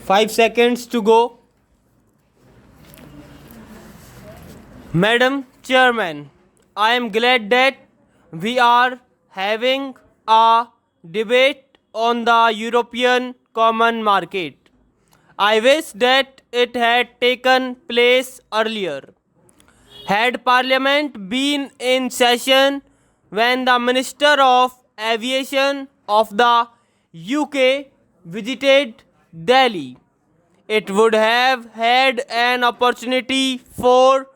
5 seconds to go. Madam Chairman, I am glad that we are having a debate on the European Common Market. I wish that it had taken place earlier. Had Parliament been in session when the Minister of Aviation of the UK visited Delhi, it would have had an opportunity for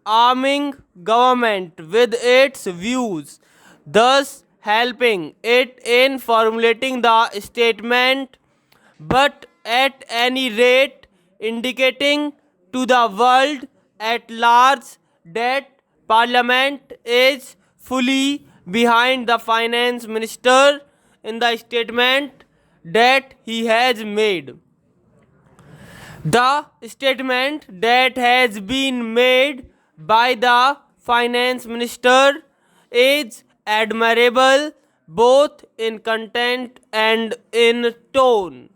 arming government with its views, thus helping it in formulating the statement, but at any rate indicating to the world at large that Parliament is fully behind the Finance Minister in the statement that he has made. The statement that has been made by the Finance Minister is admirable both in content and in tone.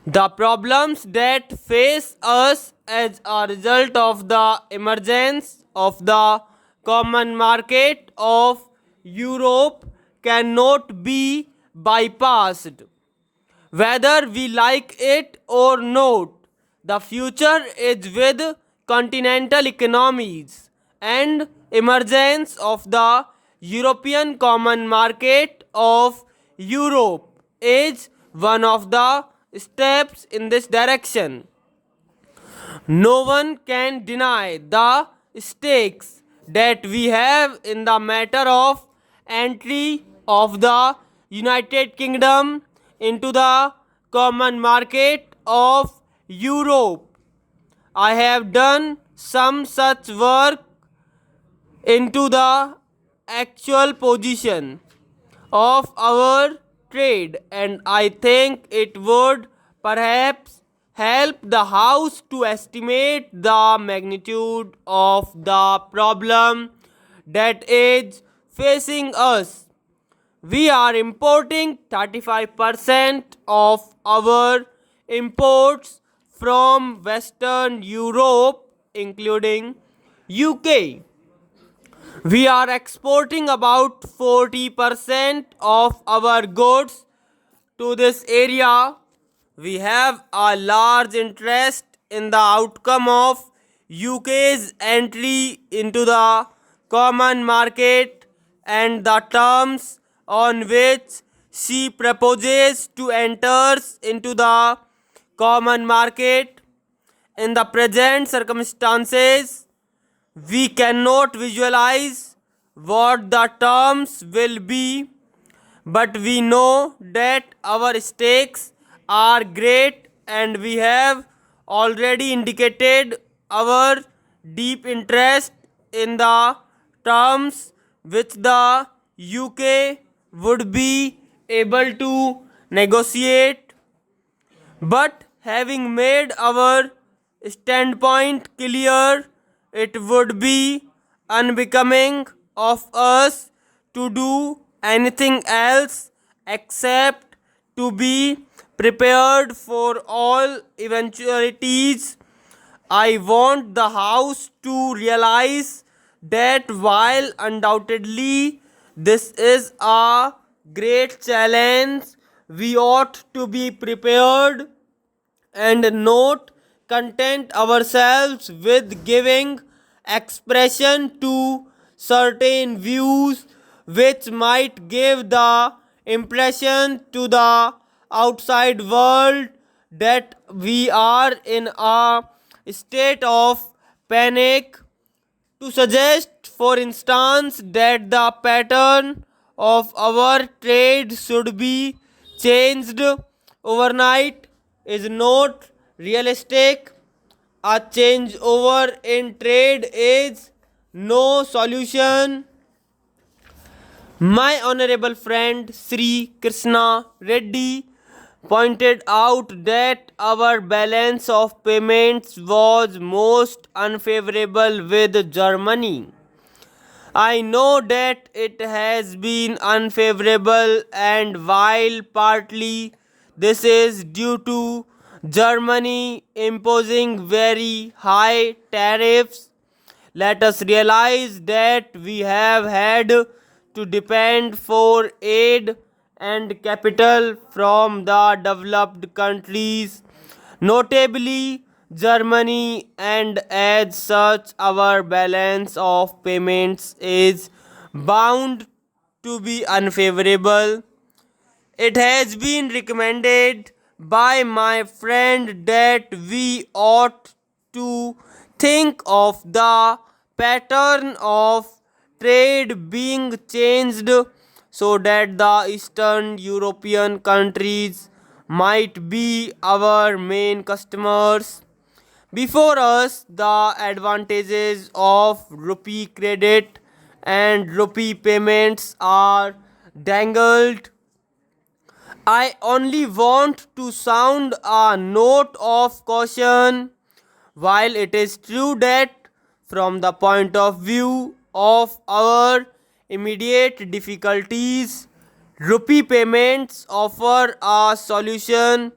The problems that face us as a result of the emergence of the common market of Europe cannot be bypassed. Whether we like it or not, the future is with continental economies, and emergence of the European Common Market of Europe is one of the steps in this direction. No one can deny the stakes that we have in the matter of entry of the United Kingdom into the common market of Europe. I have done some such work into the actual position of our trade, and I think it would perhaps help the House to estimate the magnitude of the problem that is facing us. We are importing 35% of our imports from Western Europe, including UK. We are exporting about 40% of our goods to this area. We have a large interest in the outcome of UK's entry into the common market and the terms on which she proposes to enter into the common market. In the present circumstances, we cannot visualize what the terms will be, but we know that our stakes are great and we have already indicated our deep interest in the terms which the UK would be able to negotiate. But having made our standpoint clear, it would be unbecoming of us to do anything else except to be prepared for all eventualities. I want the House to realize that while undoubtedly this is a great challenge, we ought to be prepared and not content ourselves with giving expression to certain views which might give the impression to the outside world that we are in a state of panic. To suggest, for instance, that the pattern of our trade should be changed overnight is not realistic. A changeover in trade is no solution. My honorable friend Sri Krishna Reddy pointed out that our balance of payments was most unfavorable with Germany. I know that it has been unfavorable, and while partly this is due to Germany imposing very high tariffs, let us realize that we have had to depend for aid and capital from the developed countries, notably Germany, and as such, our balance of payments is bound to be unfavorable. It has been recommended by my friend that we ought to think of the pattern of trade being changed so that the Eastern European countries might be our main customers. Before us, the advantages of rupee credit and rupee payments are dangled. I only want to sound a note of caution. While it is true that, from the point of view of our immediate difficulties, rupee payments offer a solution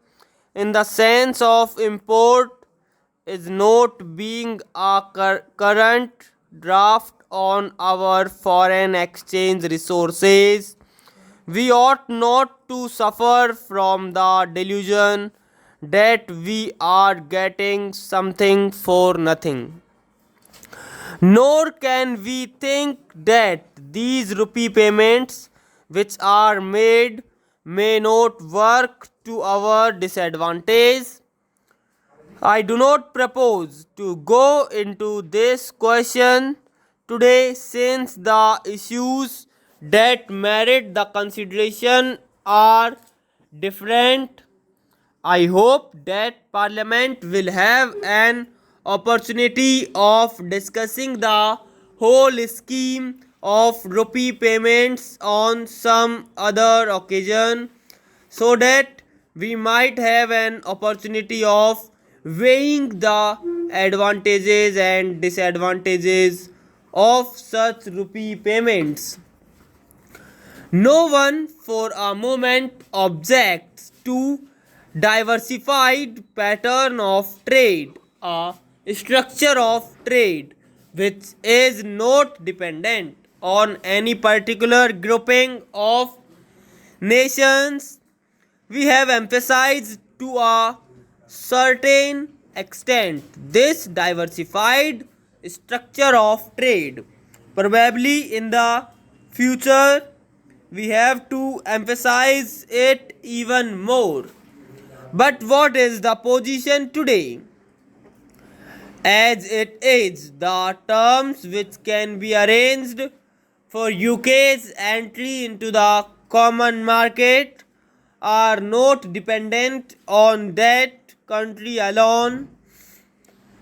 in the sense of import is not being a current draft on our foreign exchange resources. We ought not to suffer from the delusion that we are getting something for nothing. Nor can we think that these rupee payments which are made may not work to our disadvantage. I do not propose to go into this question today since the issues that merit the consideration are different. I hope that Parliament will have an opportunity of discussing the whole scheme of rupee payments on some other occasion so that we might have an opportunity of weighing the advantages and disadvantages of such rupee payments. No one for a moment objects to diversified pattern of trade, a structure of trade which is not dependent on any particular grouping of nations. We have emphasized to a certain extent this diversified structure of trade. Probably in the future, we have to emphasize it even more. But what is the position today? As it is, the terms which can be arranged for UK's entry into the common market are not dependent on that country alone.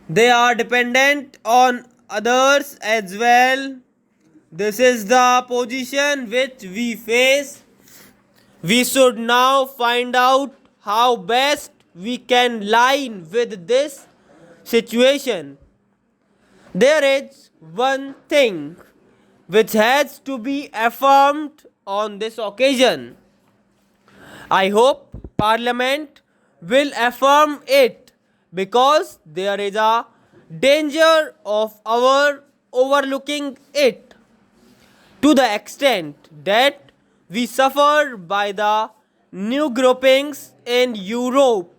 They are dependent on others as well. This is the position which we face. We should now find out how best we can line with this situation. There is one thing which has to be affirmed on this occasion. I hope Parliament will affirm it because there is a danger of our overlooking it to the extent that we suffer by the new groupings in Europe.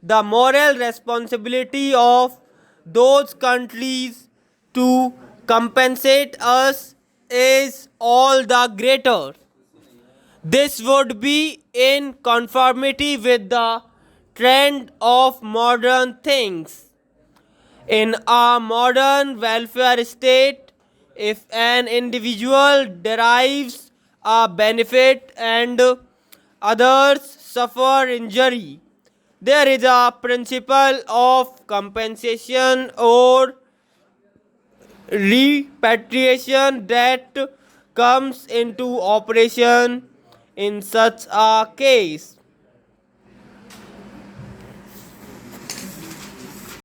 The moral responsibility of those countries to compensate us is all the greater. This would be in conformity with the trend of modern things. In a modern welfare state, if an individual derives a benefit and others suffer injury, there is a principle of compensation or repatriation that comes into operation in such a case.